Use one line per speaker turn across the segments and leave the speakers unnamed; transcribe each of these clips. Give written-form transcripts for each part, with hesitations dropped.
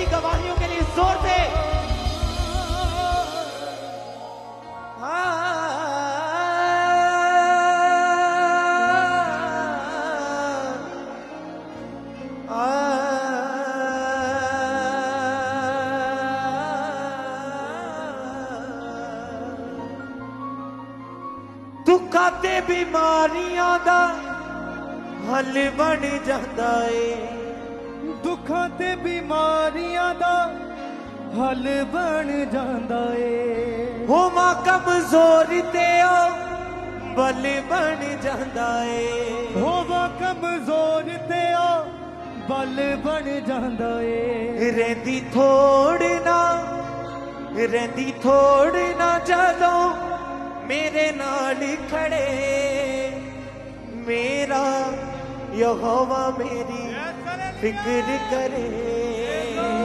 बड़ी गवाहियों के लिए जोर से दुखा ते बीमारियां दा हल बन जाता है,
दुखा ते बीमारियां दा हल बन जाता है।
होवा कमजोर ते ओ बल बन जाता है,
होवा कमजोर ते ओ बल बन जाता है।
रेंदी थोड़ ना जदों मेरे नाल खड़े, मेरा यहोवा मेरी फिक्र करे,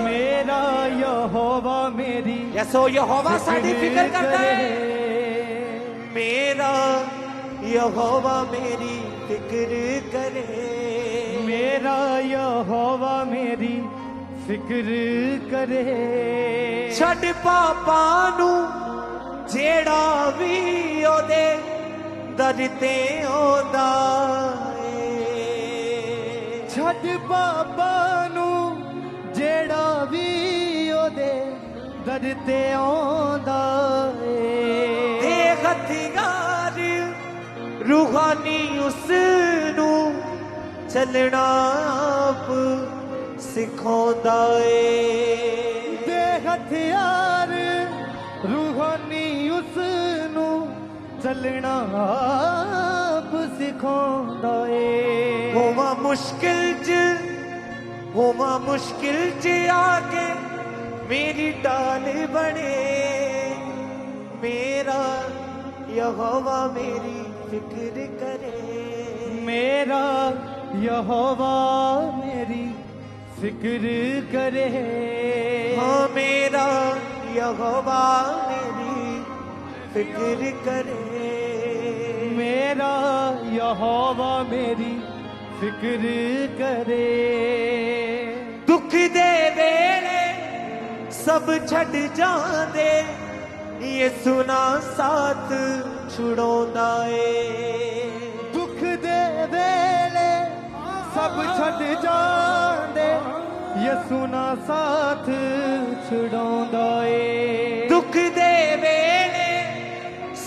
मेरा यहोवा मेरी
यसो यहोवा साडी फिक्र करता है, मेरा यहोवा मेरी फिक्र करे,
मेरा यहोवा मेरी फिक्र करे।
छड़ पापा नू जेड़ा भी ओदे दर ते ओंदा ए,
छड़ बाबा नू जेड़ा भी ओदे दर ते ओंदा ए।
ते हथियार रूहानी उस नू चलना आप सिखांदा ए,
ते हथियार रूहानी उसनू चलना आप सिखांदा ए।
होवा मुश्किल च आके मेरी डाल बने, मेरा यहोवा मेरी फिक्र करे,
मेरा यहोवा मेरी फिक्र करे।
हाँ मेरा यहोवा मेरी फिक्र करे,
मेरा यहोवा मेरी फिक्र करे।
दुख दे वेले सब छड़ जांदे, ये सुना साथ छुड़ोंदा ए,
दुख दे वेले सब छड़ जांदे, ये सुना साथ छुड़ोंदा ए।
दुख दे वेले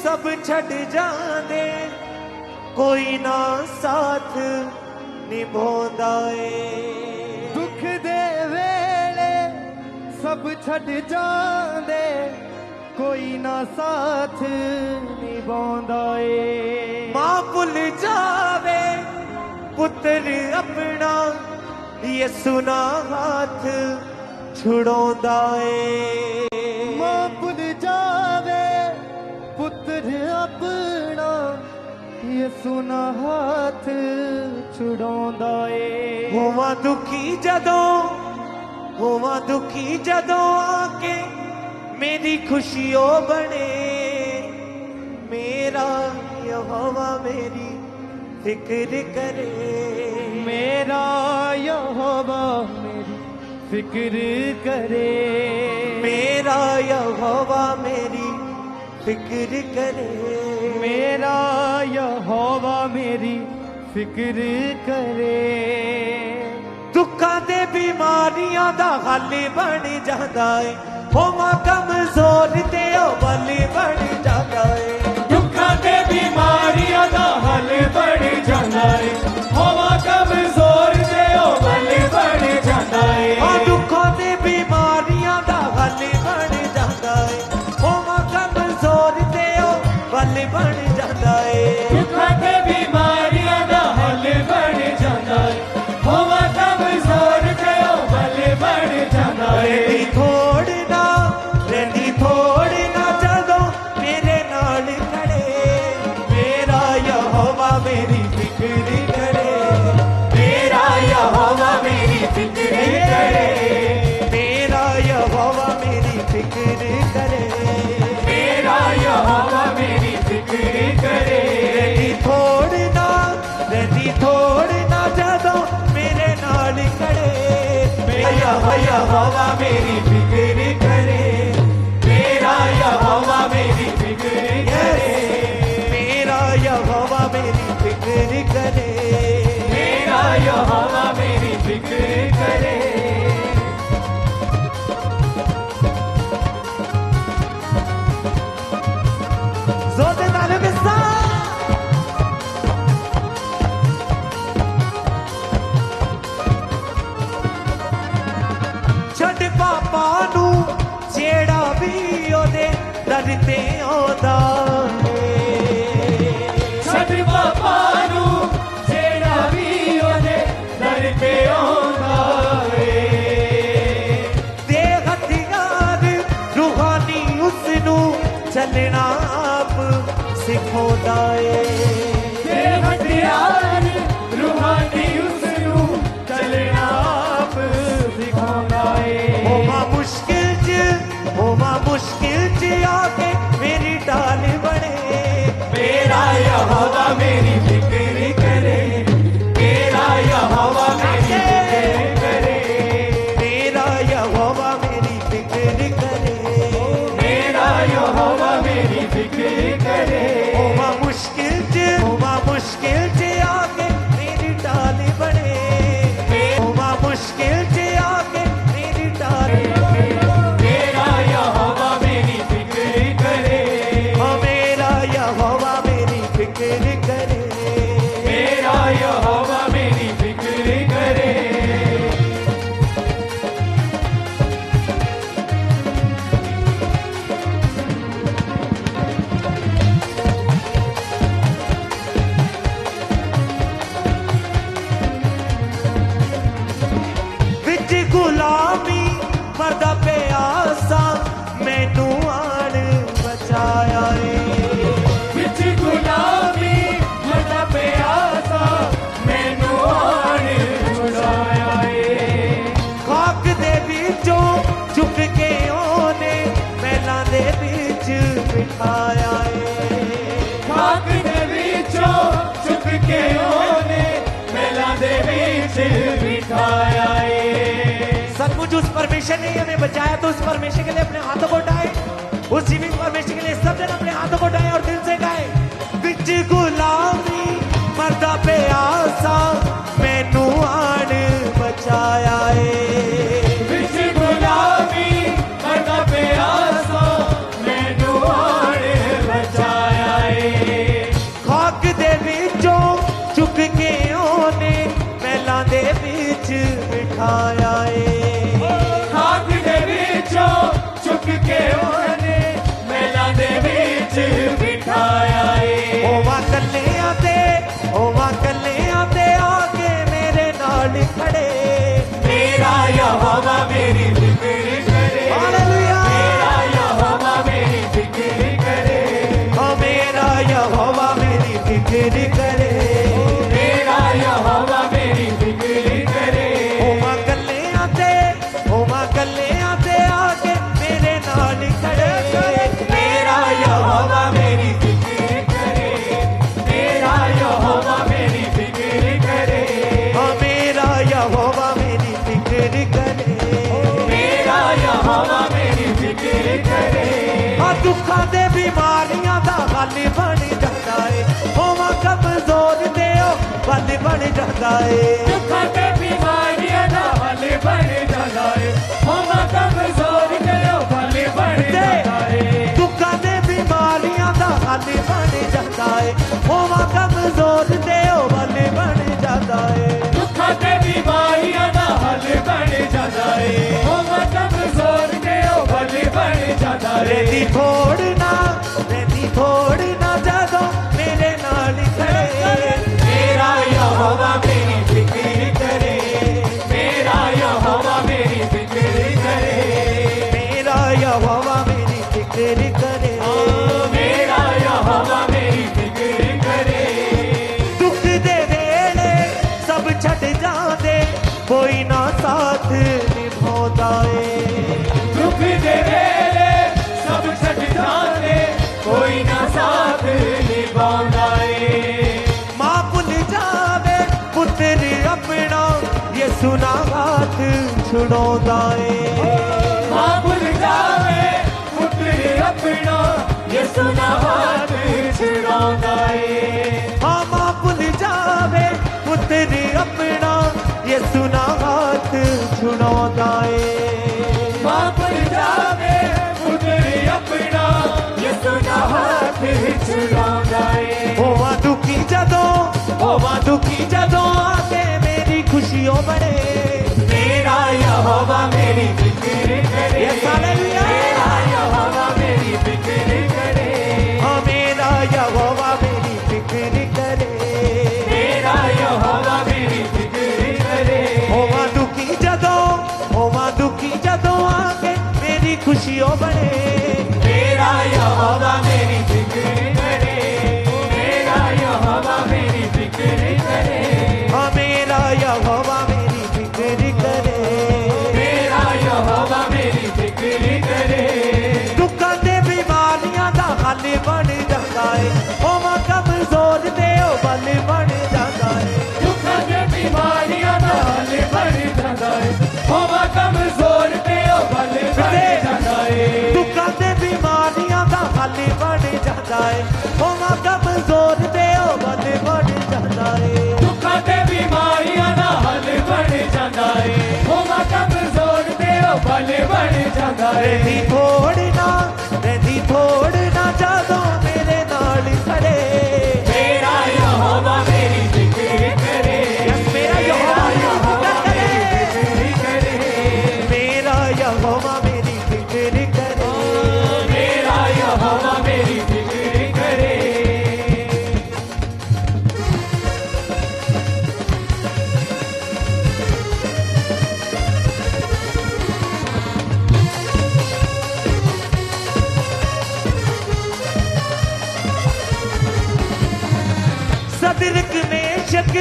सब छड़ जांदे, कोई ना साथ निभोंदा ए,
दुख दे वेले सब छड़ जांदे, कोई ना साथ निभांदा ए।
मां भुल जावे पुत्र अपना, ये सुना हाथ छुड़ोंदा ए,
मां भुल जावे पुत्र अपना, ये सुना हाथ छुड़ोंदा ए।
होवा दुखी जदों आके मेरी खुशियों बने, मेरा यहोवा मेरी फिक्र करे,
मेरा यहोवा मेरी फिक्र करे,
मेरा यहोवा मेरी फिक्र करे,
मेरा यहोवा मेरी फिक्र करे।
दुखा दे बीमारियां दा हल बन जाता है, होवा कमजोर ते ओ बल बन जाता है,
दुखा दे बीमारियां दा हल बन जाता है, होवा कमजोर ते ओ बल बन जाता है।
दुखा दे बीमारियां दा हल बन जाता है, होवा कमजोर ते ओ बल बन जाता है,
दुखा दे बीमारियां दा हल बन जाता है, होवा कमजोर ते ओ बल बन जाता है।
रेंदी थोड़ ना जदों मेरे नाल थोड़ ना जदों मेरे नाल खड़े
मेरा यहोवा मेरी फिक्र करे, मेरा यहोवा मेरी फिक्र करे,
मेरा यहोवा मेरी फिक्र करे,
मेरा यहोवा मेरी फिक्र करे।
जोर से तालियों के साथ छड़ पापा नू जेड़ा भी ओदे दर ते आंदा
छड़ पापा नू जेड़ा भी ओदे दर ते आंदा
दे हथियार रूहानी उसनू चलना आप सिखोदा
ते हथियार रूहानी उसनू चलना आप सिखांदा
होमा मुश्किल च आके मेरी डाल बने
मेरा यहोवा मेरी फिक्र करे, मेरा यहोवा मेरी फिक्र करे,
मेरा यहोवा मेरी फिक्र करे,
मेरा यहोवा मेरी फिक्र करे।
होमा मुश्किल च आके मेरी डाल बने होमा मुश्किल च आके मेरी डाल
मेरा यहोवा मेरी फिक्र करे,
मेरा यहोवा मेरी फिक्र करे,
मेरा यहोवा मेरी फिक्र करे।
विच गुलामी मरदा प्यासा मैनू आन बचाया
विच गुलामी मरदा प्यासा मैनू आन छुड़ाया
खाक दे बिचों चुक के ओने मैला दे बिच बिठाया
खाक दे विचों चुक के ओने मेला दे विच बिठाया
सचमुच उस परमेश्वर ने हमें बचाया तो उस परमेश्वर के लिए अपने हाथों को उठाए उस जीवित परमेश्वर के लिए सब जन अपने हाथों को उठाए और दिल से गाए विच गुलामी मरदा प्यासा मैनू आन बचाया
विच गुलामी मरदा प्यासा मैनू आन बचाया
खाक दे बिचों चुक के ओने मैला दे बिच बिठाया
खाक दे विचों चुक के ओने मेला दे विच बिठाया
होवा कल्ले आते आके मेरे नाल खड़े
मेरा यहोवा मेरी फिक्र करे,
हालेलुया
मेरा यहोवा मेरी फिक्र करे,
मेरा यहोवा मेरी फिक्र करे
मेरा यहोवा मेरी फिक्र करे।
होवा कल्ले आते आके मेरे नाल खड़े
मेरा यहोवा मेरी फिक्र करे, मेरा यहोवा मेरी फिक्र करे,
मेरा यहोवा मेरी फिक्र करे
मेरा यहोवा मेरी फिक्र करे।
दुखा दे बीमारियां दा हल बन जाता है होवा कमजोर दे बल बन जाता है
दुखां ते बीमारियां दा हल बन जांदा है, होवा कमजोर ते बल बन जांदा है।
दुखा दे बीमारियां दा हल बन जाता है होवा कमजोर दे बल बन जाता है
दुखां ते बीमारियां दा हल बन जांदा है, होवा कमजोर ते बल बन जांदा है।
रेती थोड़ना जदों मेरे नाल खड़े
मेरा यहोवा मेरी फिक्र करे, मेरा यहोवा मेरी फिक्र
अपना ये सुना हाथ छुड़ाउंदा है।
मां भुल जावे पुत्र अपना ये सुना हाथ छुड़ाउंदा है।
हाँ मां भुल जावे पुत्र अपना ये सुना हाथ छुड़ाउंदा है।
मां भुल जावे पुत्र अपना ये सुना हाथ छुड़ाउंदा है।
होवा दुखी जदों आके मेरी खुशियों बने।
मेरा यहोवा मेरी फिक्र करे।
Yes, hallelujah.
मेरा यहोवा मेरी फिक्र करे।
हाँ मेरा यहोवा मेरी फिक्र करे।
मेरा यहोवा मेरी फिक्र करे।
होवा दुखी जदों आके मेरी खुशियों बने।
मेरा यहोवा मेरी फिक्र करे। मेरा यहोवा मेरी फिक्र करे।
हाँ मेरा यहोवा मेरी फिक्र करे।
मेरा यहोवा मेरी फिक्र करे।
दुखां ते बीमारियां दा हल बन जांदा है। होवा कमजोर ते ओ बल बन जांदा है।
दुखां ते बीमारियां दा हल बन जांदा है। होवा कमजोर ते ओ बल बन जांदा है।
दुखां ते बीमारियां दा हल बन जांदा है। होवा कमजोर ते ओ बल बन जांदा है।
दुखां ते बीमारियां दा हल बन जांदा है। होवा कमजोर ते ओ बल बन जांदा है।
रहंदी थोड़ ना जदों मेरे नाल खड़े।
मेरा यहोवा मेरी फिक्र करे।
मेरा यहोवा मेरी फिक्र करे।
मेरा यहोवा मेरी फिक्र करे।
मेरा यहोवा मेरी फिक्र करे।
मेरा यहोवा मेरी फिक्र करे।
सदरक मेशक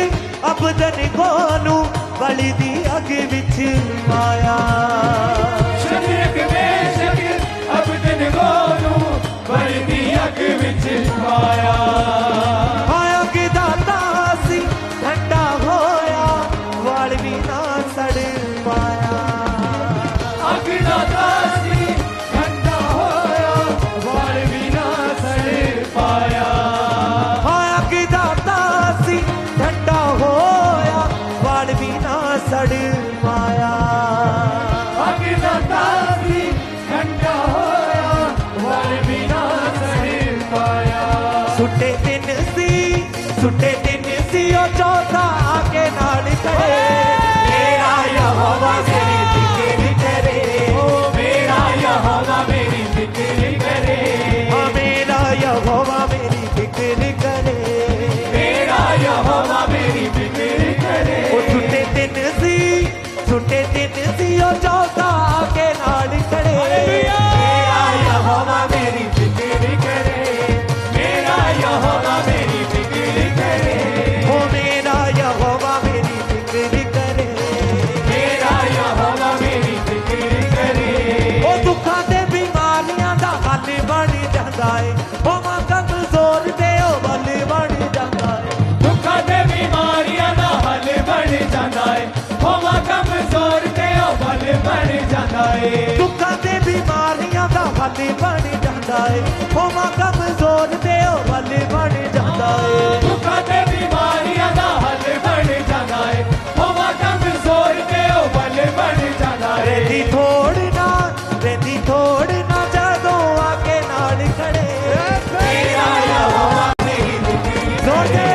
अबदन गोनू बलि दी अग विच माया।
शरीक मेशक अबदन गोनू बलि दी अग विच पाया।
आया कि दाता सी ठंडा होया वाल भी ना सड़ पाया।
अग दा तासी ठंडा होया वाल भी ना सड़ पाया।
आया कि दाता सी ठंडा होया वाल भी ना सड़ पाया।
अग दा तासी ठंडा होया वाल भी ना सड़ पाया।
सुटे दिन सी ओ चौथा आके नाल खड़े।
मेरा यहोवा मेरी फिक्र करे। ओ मेरा यहोवा मेरी फिक्र करे।
हाँ मेरा यहोवा मेरी फिक्र करे।
मेरा यहोवा मेरी फिक्र करे।
ओ सुटे दिन सी ओ चौथा आके नाल खड़े।
मेरा यहोवा मेरी फिक्र करे। मेरा यहोवा मेरी फिक्र करे।
ओ मेरा यहोवा मेरी फिक्र करे।
मेरा यहोवा मेरी फिक्र करे।
ओ दुखां ते बीमारियां दा हल बन जांदा है। ओ मां कमजोर ते ओ बल बन जांदा है।
दुखां ते बीमारियां दा हल बन जांदा है। होवा कमजोर ते ओ बल बन जांदा है।
दुखां ते बीमारियां दा हल बन जांदा है। ओ मां कमजोर ते ओ बल बन जांदा है।
दुखां ते बीमारियां दा हल बन जांदा है। होवा कमजोर ते ओ बल बन जांदा है।
रहंदी थोड़ ना जदों आके नाल खड़े।
मेरा यहोवा मेरी फिक्र
जोड़े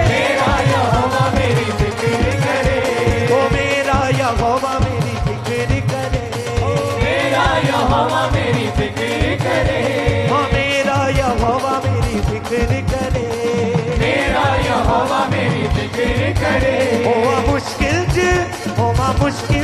मेरा यहोवा मेरी फिक्र करे।
ओ मेरा यहोवा मेरी फिक्र करे।
मेरा यहोवा मेरी फिक्र करे।
हाँ मेरा यहोवा मेरी फिक्र करे।
मेरा यहोवा मेरी फिक्र करे।
होवा मुश्किल